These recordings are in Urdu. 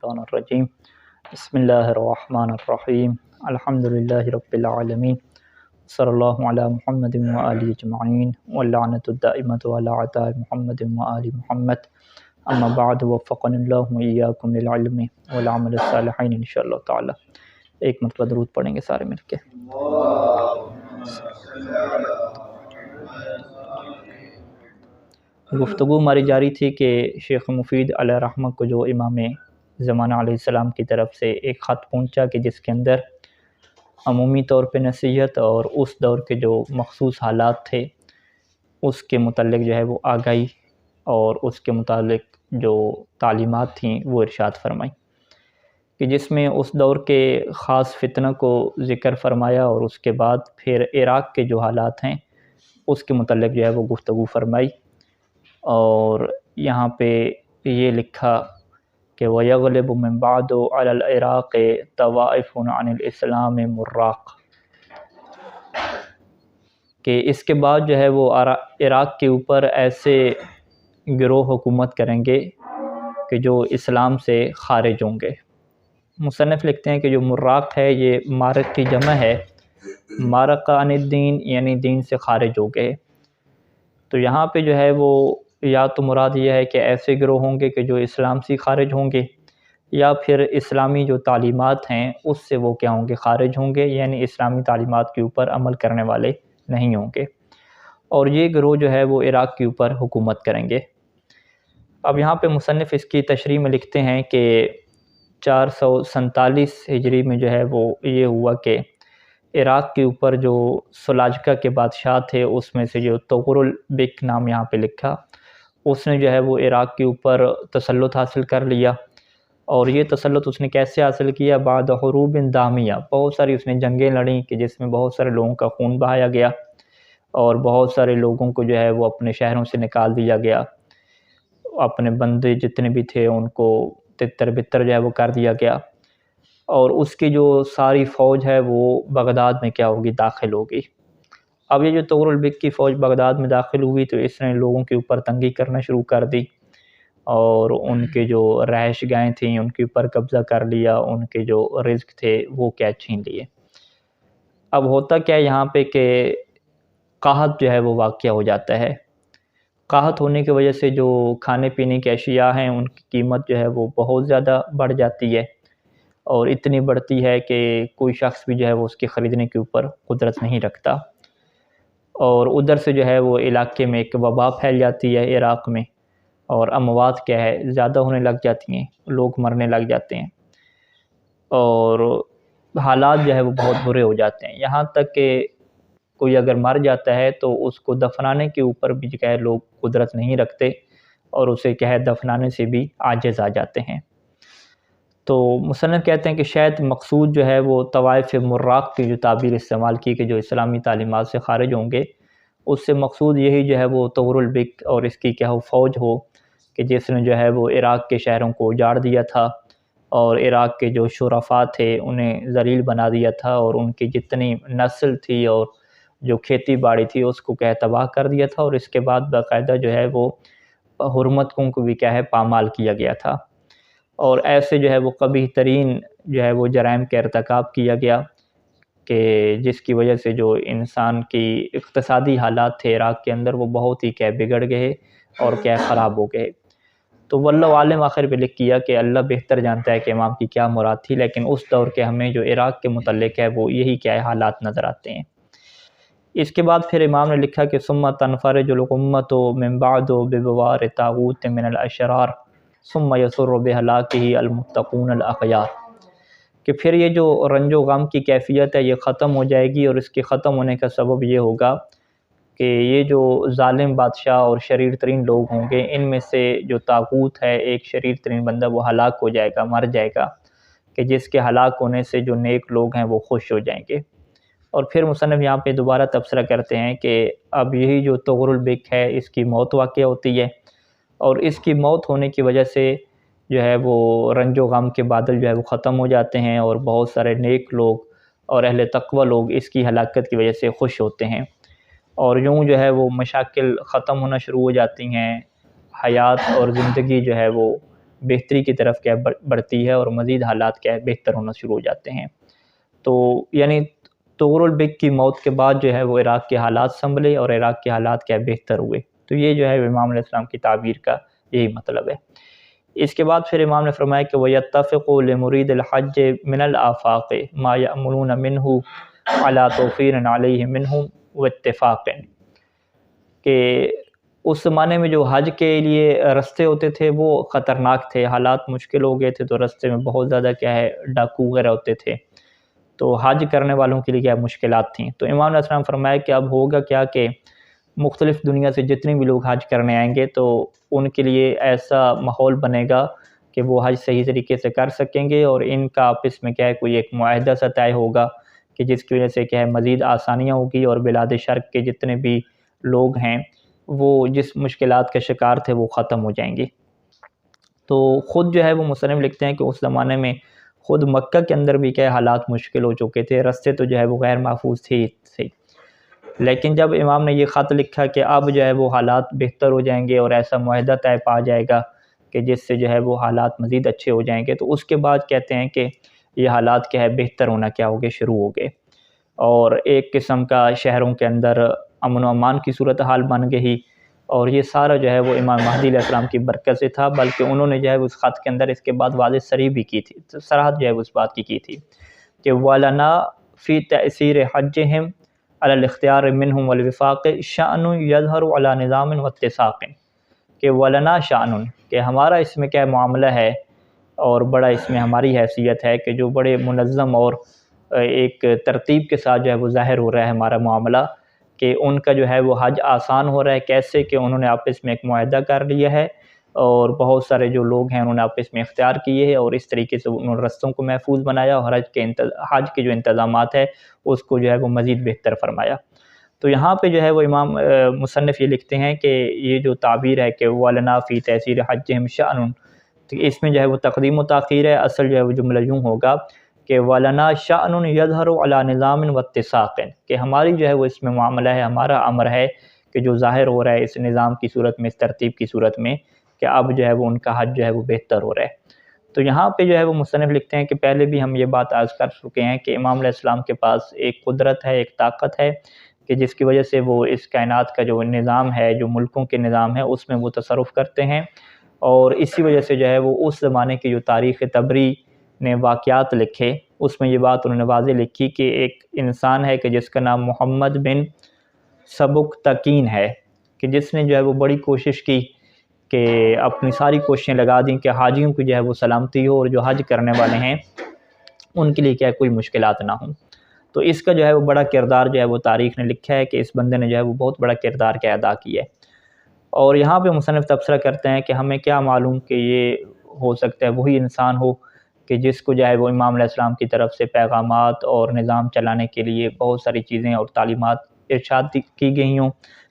الشیطان الرجیم بسم اللہ الرحمن الرحیم الحمدللہ رب العالمین صلی اللہ علی محمد وآلہ اجمعین واللعنۃ الدائمۃ علی اعداء محمد وآل محمد اما بعد وفقنا اللہ وإیاکم للعلم والعمل الصالحین انشاءاللہ تعالی۔ ایک مرتبہ درود پڑھیں گے سارے مل کے۔ گفتگو ہماری جاری تھی کہ شیخ مفید علیہ رحمہ کو جو امام زمانہ علیہ السلام کی طرف سے ایک خط پہنچا کہ جس کے اندر عمومی طور پہ نصیحت اور اس دور کے جو مخصوص حالات تھے اس کے متعلق جو ہے وہ آگاہی اور اس کے متعلق جو تعلیمات تھیں وہ ارشاد فرمائی، کہ جس میں اس دور کے خاص فتنہ کو ذکر فرمایا اور اس کے بعد پھر عراق کے جو حالات ہیں اس کے متعلق جو ہے وہ گفتگو فرمائی۔ اور یہاں پہ یہ لکھا کہ وَيَغْلِبُ مِن بَعْدُ عَلَى الْعِرَاقِ طَوَائِفٌ عَنِ الْإِسْلَامِ مُرَّاق، کہ اس کے بعد جو ہے وہ عراق کے اوپر ایسے گروہ حکومت کریں گے کہ جو اسلام سے خارج ہوں گے۔ مصنف لکھتے ہیں کہ جو مراق ہے یہ مارق کی جمع ہے، مارق عن الدین یعنی دین سے خارج ہو گئے۔ تو یہاں پہ جو ہے وہ یا تو مراد یہ ہے کہ ایسے گروہ ہوں گے کہ جو اسلام سے خارج ہوں گے، یا پھر اسلامی جو تعلیمات ہیں اس سے وہ کیا ہوں گے، خارج ہوں گے، یعنی اسلامی تعلیمات کے اوپر عمل کرنے والے نہیں ہوں گے، اور یہ گروہ جو ہے وہ عراق کے اوپر حکومت کریں گے۔ اب یہاں پہ مصنف اس کی تشریح میں لکھتے ہیں کہ 447 ہجری میں جو ہے وہ یہ ہوا کہ عراق کے اوپر جو سلاجقہ کے بادشاہ تھے اس میں سے جو طغرل بک نام یہاں پہ لکھا، اس نے جو ہے وہ عراق کے اوپر تسلط حاصل کر لیا۔ اور یہ تسلط اس نے کیسے حاصل کیا؟ بعد حروب دامیہ، بہت ساری اس نے جنگیں لڑیں کہ جس میں بہت سارے لوگوں کا خون بہایا گیا اور بہت سارے لوگوں کو جو ہے وہ اپنے شہروں سے نکال دیا گیا، اپنے بندے جتنے بھی تھے ان کو تتر بتر جو ہے وہ کر دیا گیا، اور اس کی جو ساری فوج ہے وہ بغداد میں کیا ہوگی، داخل ہوگی۔ اب یہ جو طغرل بک کی فوج بغداد میں داخل ہوئی تو اس نے لوگوں کے اوپر تنگی کرنا شروع کر دی اور ان کے جو رہائش گاہیں تھیں ان کے اوپر قبضہ کر لیا، ان کے جو رزق تھے وہ کیا چھین لیے۔ اب ہوتا کیا یہاں پہ کہ قحط جو ہے وہ واقع ہو جاتا ہے۔ قحط ہونے کی وجہ سے جو کھانے پینے کی اشیاء ہیں ان کی قیمت جو ہے وہ بہت زیادہ بڑھ جاتی ہے، اور اتنی بڑھتی ہے کہ کوئی شخص بھی جو ہے وہ اس کے خریدنے کے اوپر قدرت نہیں رکھتا، اور ادھر سے جو ہے وہ علاقے میں ایک وبا پھیل جاتی ہے عراق میں، اور اموات کیا ہے زیادہ ہونے لگ جاتی ہیں، لوگ مرنے لگ جاتے ہیں، اور حالات جو ہے وہ بہت برے ہو جاتے ہیں، یہاں تک کہ کوئی اگر مر جاتا ہے تو اس کو دفنانے کے اوپر بھی جو ہے لوگ قدرت نہیں رکھتے اور اسے کیا ہے دفنانے سے بھی عاجز آ جاتے ہیں۔ تو مصنف کہتے ہیں کہ شاید مقصود جو ہے وہ طوائف مراق کی جو تعبیر استعمال کی کہ جو اسلامی تعلیمات سے خارج ہوں گے، اس سے مقصود یہی جو ہے وہ طغرل بک اور اس کی کیا ہو فوج ہو کہ جس نے جو ہے وہ عراق کے شہروں کو اجاڑ دیا تھا اور عراق کے جو شرفاء تھے انہیں ذلیل بنا دیا تھا، اور ان کی جتنی نسل تھی اور جو کھیتی باڑی تھی اس کو کیا ہے تباہ کر دیا تھا، اور اس کے بعد باقاعدہ جو ہے وہ حرمتوں کو بھی کیا ہے پامال کیا گیا تھا، اور ایسے جو ہے وہ قبیح ترین جو ہے وہ جرائم کا ارتکاب کیا گیا کہ جس کی وجہ سے جو انسان کی اقتصادی حالات تھے عراق کے اندر وہ بہت ہی کیا بگڑ گئے اور کیا خراب ہو گئے۔ تو واللہ عالم آخر پہ لکھ کیا کہ اللہ بہتر جانتا ہے کہ امام کی کیا مراد تھی، لیکن اس دور کے ہمیں جو عراق کے متعلق ہے وہ یہی کیا حالات نظر آتے ہیں۔ اس کے بعد پھر امام نے لکھا کہ ثم تنفرج الامۃ من بعد ببوار طاغوت من الاشرار ثم یسر بہلاکہ المتقون الاخیار، کہ پھر یہ جو رنج و غم کی کیفیت ہے یہ ختم ہو جائے گی، اور اس کے ختم ہونے کا سبب یہ ہوگا کہ یہ جو ظالم بادشاہ اور شریر ترین لوگ ہوں گے ان میں سے جو طاغوت ہے ایک شریر ترین بندہ وہ ہلاک ہو جائے گا، مر جائے گا، کہ جس کے ہلاک ہونے سے جو نیک لوگ ہیں وہ خوش ہو جائیں گے۔ اور پھر مصنف یہاں پہ دوبارہ تبصرہ کرتے ہیں کہ اب یہی جو طغرل بک ہے اس کی موت واقع ہوتی ہے، اور اس کی موت ہونے کی وجہ سے جو ہے وہ رنج و غم کے بادل جو ہے وہ ختم ہو جاتے ہیں، اور بہت سارے نیک لوگ اور اہل تقوی لوگ اس کی ہلاکت کی وجہ سے خوش ہوتے ہیں، اور یوں جو ہے وہ مشاکل ختم ہونا شروع ہو جاتی ہیں، حیات اور زندگی جو ہے وہ بہتری کی طرف کیا بڑھتی ہے اور مزید حالات کیا ہے بہتر ہونا شروع ہو جاتے ہیں۔ تو یعنی طغرل بیگ کی موت کے بعد جو ہے وہ عراق کے حالات سنبھلے اور عراق کے حالات کیا بہتر ہوئے۔ تو یہ جو ہے امام علیہ السلام کی تعبیر کا یہی مطلب ہے۔ اس کے بعد پھر امام نے فرمایا کہ وَيَتَّفِقُ لِمُرِيدِ الْحَجِّ مِنَ الْآفَاقِ مَا يَأْمُنُونَ مِنْهُ عَلَى تَوْفِيرٍ عَلَيْهِ مِنْهُ وَاتِّفَاقٍ، کہ اس زمانے میں جو حج کے لیے رستے ہوتے تھے وہ خطرناک تھے، حالات مشکل ہو گئے تھے، تو رستے میں بہت زیادہ کیا ہے ڈاکو وغیرہ ہوتے تھے، تو حج کرنے والوں کے لیے کیا مشکلات تھیں۔ تو امام علیہ السلام فرمایا کہ اب ہوگا کیا کہ مختلف دنیا سے جتنے بھی لوگ حج کرنے آئیں گے تو ان کے لیے ایسا ماحول بنے گا کہ وہ حج صحیح طریقے سے کر سکیں گے، اور ان کا آپس میں کیا ہے کوئی ایک معاہدہ سا طے ہوگا کہ جس کی وجہ سے کیا ہے مزید آسانیاں ہوگی، اور بلاد شرق کے جتنے بھی لوگ ہیں وہ جس مشکلات کا شکار تھے وہ ختم ہو جائیں گے۔ تو خود جو ہے وہ مصنف لکھتے ہیں کہ اس زمانے میں خود مکہ کے اندر بھی کیا حالات مشکل ہو چکے تھے، رستے تو جو ہے وہ غیر محفوظ تھے، لیکن جب امام نے یہ خط لکھا کہ اب جو ہے وہ حالات بہتر ہو جائیں گے اور ایسا معاہدہ طے پا جائے گا کہ جس سے جو ہے وہ حالات مزید اچھے ہو جائیں گے، تو اس کے بعد کہتے ہیں کہ یہ حالات کیا ہے بہتر ہونا کیا ہو گئے شروع ہو گئے، اور ایک قسم کا شہروں کے اندر امن و امان کی صورتحال بن گئی، اور یہ سارا جو ہے وہ امام مہدی علیہ السلام کی برکت سے تھا، بلکہ انہوں نے جو ہے اس خط کے اندر اس کے بعد واضح صریح بھی کی تھی، صراحت جو ہے اس بات کی تھی کہ وَلَنَا فِي تَأْثِيرِ حَجِّهِمْ عَلَى الْاخْتِيَارِ مِنْهُمْ وَالْوِفَاقِ شَأْنٌ يَظْهَرُ عَلَى نِظَامٍ وَاتِّسَاقٍ، کہ وَلَنَا شَأْنٌ، کہ ہمارا اس میں کیا معاملہ ہے اور بڑا اس میں ہماری حیثیت ہے کہ جو بڑے منظم اور ایک ترتیب کے ساتھ جو ہے وہ ظاہر ہو رہا ہے ہمارا معاملہ، کہ ان کا جو ہے وہ حج آسان ہو رہا ہے، کیسے کہ انہوں نے آپس میں ایک معاہدہ کر لیا ہے، اور بہت سارے جو لوگ ہیں انہوں نے آپس میں اختیار کیے ہیں، اور اس طریقے سے انہوں نے رستوں کو محفوظ بنایا، اور حج کے جو انتظامات ہے اس کو جو ہے وہ مزید بہتر فرمایا۔ تو یہاں پہ جو ہے وہ امام مصنف یہ لکھتے ہیں کہ یہ جو تعبیر ہے کہ وَلَنَا فِي تَأْثِيرِ حَجِّهِمْ شَأْنٌ، تو اس میں جو ہے وہ تقدیم و تاخیر ہے، اصل جو ہے وہ جملہ یوں ہوگا کہ وَلَنَا شَأْنٌ يَظْهَرُ عَلَى نِظَامٍ وَاتِّسَاقٍ، کہ ہماری جو ہے وہ اس میں معاملہ ہے، ہمارا امر ہے کہ جو ظاہر ہو رہا ہے اس نظام کی صورت میں، اس ترتیب کی صورت میں، کہ اب جو ہے وہ ان کا حج جو ہے وہ بہتر ہو رہا ہے۔ تو یہاں پہ جو ہے وہ مصنف لکھتے ہیں کہ پہلے بھی ہم یہ بات عرض کر چکے ہیں کہ امام علیہ السلام کے پاس ایک قدرت ہے، ایک طاقت ہے، کہ جس کی وجہ سے وہ اس کائنات کا جو نظام ہے، جو ملکوں کے نظام ہے، اس میں وہ تصرف کرتے ہیں، اور اسی وجہ سے جو ہے وہ اس زمانے کی جو تاریخ طبری نے واقعات لکھے اس میں یہ بات انہوں نے واضح لکھی کہ ایک انسان ہے کہ جس کا نام محمد بن سبکتکین ہے، کہ جس نے جو ہے وہ بڑی کوشش کی کہ اپنی ساری کوششیں لگا دیں کہ حاجیوں کی جو ہے وہ سلامتی ہو، اور جو حج کرنے والے ہیں ان کے لیے کیا کوئی مشکلات نہ ہوں۔ تو اس کا جو ہے وہ بڑا کردار جو ہے وہ تاریخ نے لکھا ہے کہ اس بندے نے جو ہے وہ بہت بڑا کردار کیا ادا کیا ہے، اور یہاں پہ مصنف تبصرہ کرتے ہیں کہ ہمیں کیا معلوم کہ یہ ہو سکتا ہے وہی انسان ہو کہ جس کو جو ہے وہ امام علیہ السلام کی طرف سے پیغامات اور نظام چلانے کے لیے بہت ساری چیزیں اور تعلیمات ارشاد کی گئی ہوں،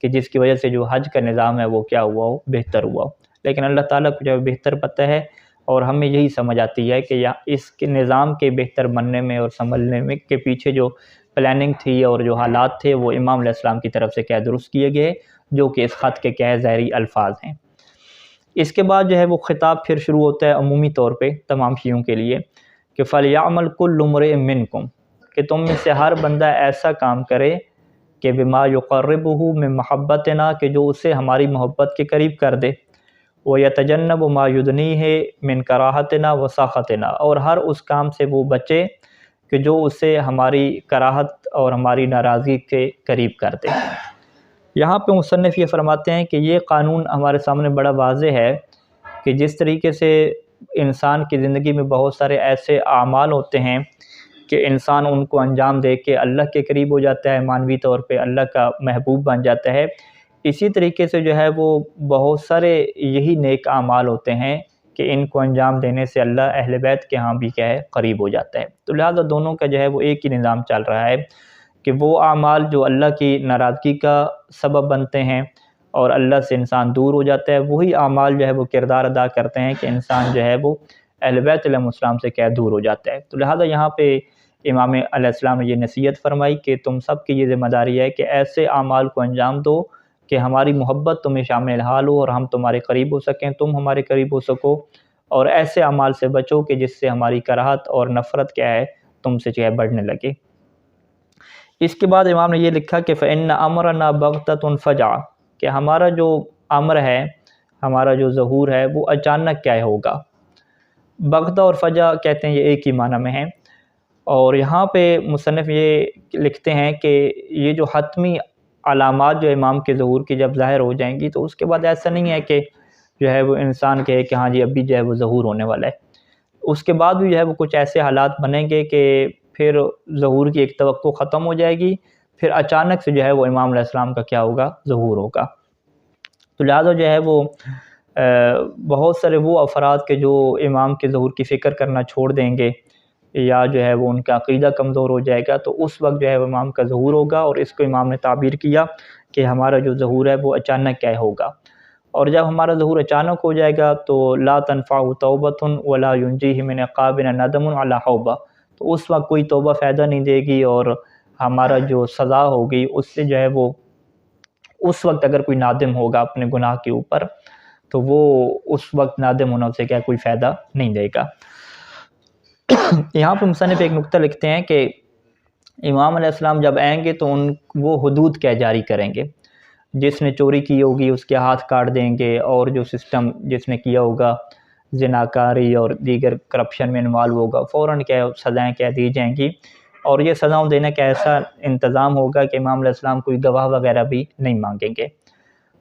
کہ جس کی وجہ سے جو حج کا نظام ہے وہ کیا ہوا ہو، بہتر ہوا ہو، لیکن اللہ تعالیٰ کو جو ہے بہتر پتہ ہے، اور ہمیں یہی سمجھ آتی ہے کہ اس کے نظام کے بہتر بننے میں اور سنبھلنے میں کے پیچھے جو پلاننگ تھی اور جو حالات تھے وہ امام علیہ السلام کی طرف سے کیا درست کیے گئے، جو کہ اس خط کے کیا ظاہری الفاظ ہیں۔ اس کے بعد جو ہے وہ خطاب پھر شروع ہوتا ہے عمومی طور پہ تمام شیعوں کے لیے کہ فَلْيَعْمَلْ كُلُّ امْرِئٍ مِّنْكُمْ، کہ تم میں سے ہر بندہ ایسا کام کرے کہ بما يقربه من محبتنا، کہ جو اسے ہماری محبت کے قریب کر دے، وَيَتَجَنَّبُ مَا يُدْنِيهِ مِنْ كَرَاهَتِنَا وَسَخَطِنَا، اور ہر اس کام سے وہ بچے کہ جو اسے ہماری کراہت اور ہماری ناراضگی کے قریب کر دے۔ یہاں پہ مصنف یہ فرماتے ہیں کہ یہ قانون ہمارے سامنے بڑا واضح ہے کہ جس طریقے سے انسان کی زندگی میں بہت سارے ایسے اعمال ہوتے ہیں کہ انسان ان کو انجام دے کے اللہ کے قریب ہو جاتا ہے، معنوی طور پہ اللہ کا محبوب بن جاتا ہے، اسی طریقے سے جو ہے وہ بہت سارے یہی نیک اعمال ہوتے ہیں کہ ان کو انجام دینے سے اللہ اہل بیت کے ہاں بھی کیا ہے قریب ہو جاتا ہے۔ تو لہٰذا دونوں کا جو ہے وہ ایک ہی نظام چل رہا ہے کہ وہ اعمال جو اللہ کی ناراضگی کا سبب بنتے ہیں اور اللہ سے انسان دور ہو جاتا ہے، وہی اعمال جو ہے وہ کردار ادا کرتے ہیں کہ انسان جو ہے وہ اہل بیت علیہ السلام سے کیا دور ہو جاتا ہے۔ تو لہٰذا یہاں پہ امام علیہ السلام نے یہ نصیحت فرمائی کہ تم سب کی یہ ذمہ داری ہے کہ ایسے اعمال کو انجام دو کہ ہماری محبت تمہیں شامل حال ہو اور ہم تمہارے قریب ہو سکیں، تم ہمارے قریب ہو سکو، اور ایسے اعمال سے بچو کہ جس سے ہماری کراہت اور نفرت کیا ہے تم سے جو ہے بڑھنے لگے۔ اس کے بعد امام نے یہ لکھا کہ فَإِنَّ أَمْرَنَا بَغْتَةٌ فَجَعَ، کہ ہمارا جو امر ہے، ہمارا جو ظہور ہے وہ اچانک کیا ہوگا۔ بغتہ اور فجع کہتے ہیں یہ ایک ہی معنی میں ہیں، اور یہاں پہ مصنف یہ لکھتے ہیں کہ یہ جو حتمی علامات جو امام کے ظہور کی جب ظاہر ہو جائیں گی تو اس کے بعد ایسا نہیں ہے کہ جو ہے وہ انسان کہے کہ ہاں جی ابھی جو ہے وہ ظہور ہونے والا ہے۔ اس کے بعد بھی جو ہے وہ کچھ ایسے حالات بنیں گے کہ پھر ظہور کی ایک توقع ختم ہو جائے گی، پھر اچانک سے جو ہے وہ امام علیہ السلام کا کیا ہوگا، ظہور ہوگا۔ تو لہٰذا جو ہے وہ بہت سارے وہ افراد کے جو امام کے ظہور کی فکر کرنا چھوڑ دیں گے یا جو ہے وہ ان کا عقیدہ کمزور ہو جائے گا، تو اس وقت جو ہے وہ امام کا ظہور ہوگا، اور اس کو امام نے تعبیر کیا کہ ہمارا جو ظہور ہے وہ اچانک کیا ہوگا۔ اور جب ہمارا ظہور اچانک ہو جائے گا تو لا تنفع توبۃ ولا ینجیہ من عقاب ندم علی حوبہ، تو اس وقت کوئی توبہ فائدہ نہیں دے گی، اور ہمارا جو سزا ہوگی اس سے جو ہے وہ اس وقت اگر کوئی نادم ہوگا اپنے گناہ کے اوپر تو وہ اس وقت نادم ہونا اسے کیا کوئی فائدہ نہیں دے گا۔ یہاں پہ مصنف ایک نقطہ لکھتے ہیں کہ امام علیہ السلام جب آئیں گے تو وہ حدود کیا جاری کریں گے، جس نے چوری کی ہوگی اس کے ہاتھ کاٹ دیں گے، اور جو سسٹم جس نے کیا ہوگا زناکاری اور دیگر کرپشن میں انوالو ہوگا فوراً کیا سزائیں کیا دی جائیں گی، اور یہ سزاؤں دینے کا ایسا انتظام ہوگا کہ امام علیہ السلام کوئی گواہ وغیرہ بھی نہیں مانگیں گے۔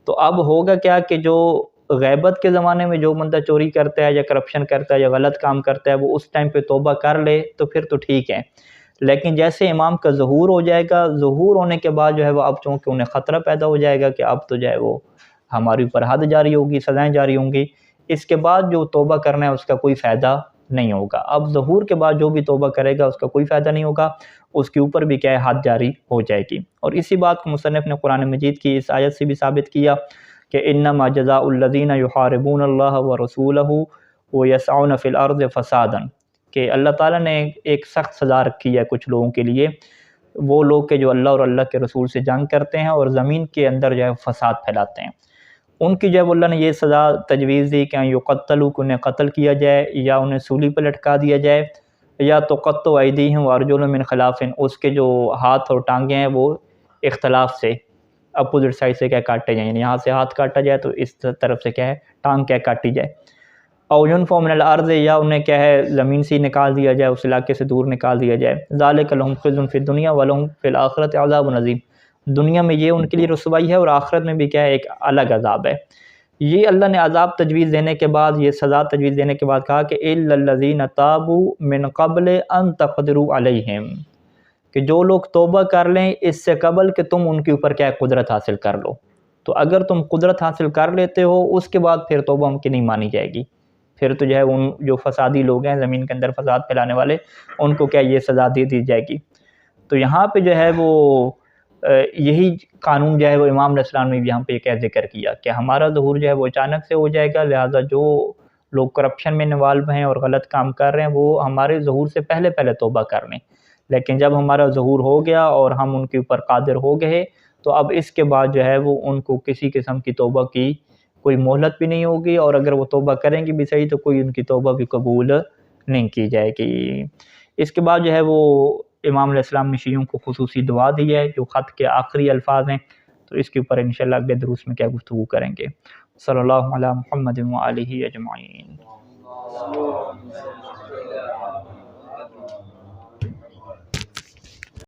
تو اب ہوگا کیا کہ جو غیبت کے زمانے میں جو بندہ چوری کرتا ہے یا کرپشن کرتا ہے یا غلط کام کرتا ہے وہ اس ٹائم پہ توبہ کر لے تو پھر تو ٹھیک ہے، لیکن جیسے امام کا ظہور ہو جائے گا، ظہور ہونے کے بعد جو ہے وہ اب چونکہ انہیں خطرہ پیدا ہو جائے گا کہ اب تو جو ہے وہ ہماری اوپر حد جاری ہوگی، سزائیں جاری ہوں گی، اس کے بعد جو توبہ کرنا ہے اس کا کوئی فائدہ نہیں ہوگا۔ اب ظہور کے بعد جو بھی توبہ کرے گا اس کا کوئی فائدہ نہیں ہوگا، اس کے اوپر بھی کیا ہے حد جاری ہو جائے گی۔ اور اسی بات کو مصنف نے قرآن مجید کی اس آیت سے بھی ثابت کیا کہ انما جزاء الذین یحاربون اللہ ورسولہ ویسعون فی الارض فسادا، کہ اللہ تعالیٰ نے ایک سخت سزا رکھی ہے کچھ لوگوں کے لیے، وہ لوگ کہ جو اللہ اور اللہ کے رسول سے جنگ کرتے ہیں اور زمین کے اندر جو ہے فساد پھیلاتے ہیں، ان کی جو ہے اللہ نے یہ سزا تجویز دی کہ یقتلوا، کہ انہیں قتل کیا جائے یا انہیں سولی پہ لٹکا دیا جائے، یا تقطع ایدیہم وارجلہم من خلاف، اس کے جو ہاتھ اور ٹانگیں ہیں وہ اختلاف سے اپوزٹ سائڈ سے کیا کاٹے جائیں، یعنی یہاں سے ہاتھ کاٹا جائے تو اس طرف سے کیا ہے ٹانگ کیا کاٹی جائے، او ینفوا من الارض، یا انہیں کیا ہے زمین سے نکال دیا جائے، اس علاقے سے دور نکال دیا جائے، ذالک لہم خزی فی الدنیا ولہم فی الآخرۃ عذاب عظیم، دنیا میں یہ ان کے لیے رسوائی ہے اور آخرت میں بھی کیا ہے ایک الگ عذاب ہے۔ یہ اللہ نے عذاب تجویز دینے کے بعد، یہ سزا تجویز دینے کے بعد کہا کہ الا الذین تابوا من قبل ان تقدروا علیہم، کہ جو لوگ توبہ کر لیں اس سے قبل کہ تم ان کے اوپر کیا قدرت حاصل کر لو، تو اگر تم قدرت حاصل کر لیتے ہو اس کے بعد پھر توبہ ان کی نہیں مانی جائے گی، پھر تو جو ہے ان جو فسادی لوگ ہیں زمین کے اندر فساد پھیلانے والے ان کو کیا یہ سزا دے دی جائے گی۔ تو یہاں پہ جو ہے وہ یہی قانون جو ہے وہ امام علیہ السلام نے یہاں پہ کیا ذکر کیا کہ ہمارا ظہور جو ہے وہ اچانک سے ہو جائے گا، لہٰذا جو لوگ کرپشن میں انوالو ہیں اور غلط کام کر رہے ہیں وہ ہمارے ظہور سے پہلے توبہ کر لیں، لیکن جب ہمارا ظہور ہو گیا اور ہم ان کے اوپر قادر ہو گئے تو اب اس کے بعد جو ہے وہ ان کو کسی قسم کی توبہ کی کوئی مہلت بھی نہیں ہوگی، اور اگر وہ توبہ کریں گی بھی صحیح تو کوئی ان کی توبہ بھی قبول نہیں کی جائے گی۔ اس کے بعد جو ہے وہ امام علیہ السلام نے شیعوں کو خصوصی دعا دی ہے جو خط کے آخری الفاظ ہیں، تو اس کے اوپر انشاءاللہ اگلے دروس میں کیا گفتگو کریں گے۔ صلی اللہ علی محمد و آلہ اجمعین۔